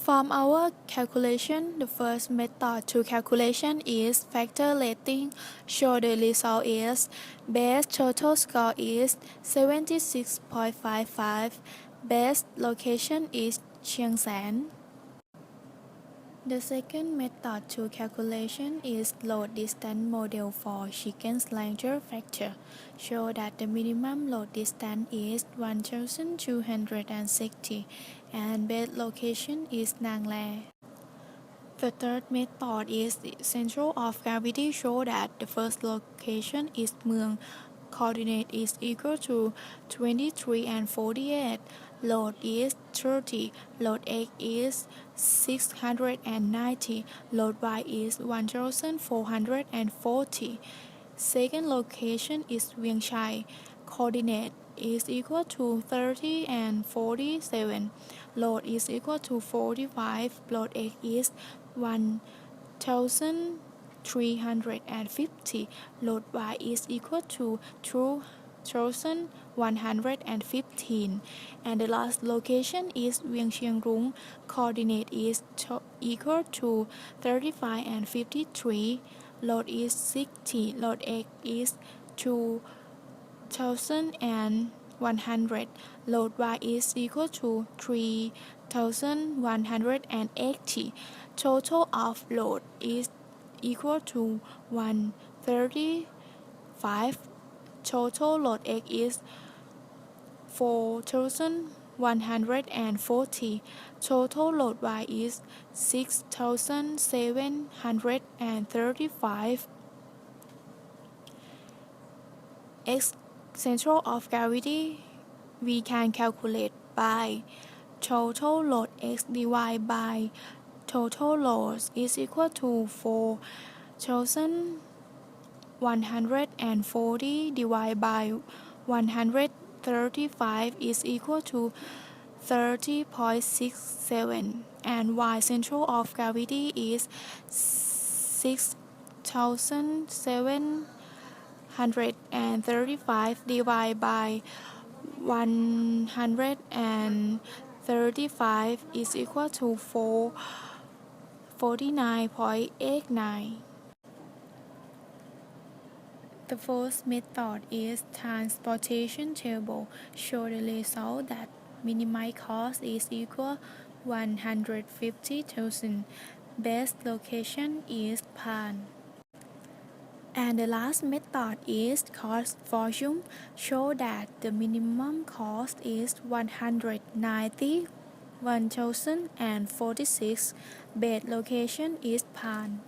From our calculation, the first method to calculation is factor rating. Show the result is best total score is 76.55. Best location is Chiang Saen. The second method to calculation is load distance model for chicken slinger factor. Show that the minimum load distance is 1260 and best location is Nang Le. The third method is the center of gravity. Show that the first location is Mueang. Coordinate is equal to 23 and 48. Load is 30. Load X is 690. Load Y is 1440. Second location is Viêng Chai. Coordinate is equal to 30 and 47. Load is equal to 45. Load X is 1350. Load Y is equal to 2115. And the last location is Viêng Chiang Rung. Coordinate is equal to 35 and 53. Load is 60. Load X is 2100. Load Y is equal to 3180. Total of load is equal to 135. Total load X is 4140. Total load Y is 6735. X center of gravity we can calculate by total load X divided by total load is equal to 4140 divided by 135 is equal to 30.67, and Y center of gravity is 6735 divided by 135 is equal to 49.89. The first method is transportation table. Show the result that minimum cost is equal 150,000. Best location is Pan. And the last method is cost fortune. Show that the minimum cost is 191,046. Best location is Pan.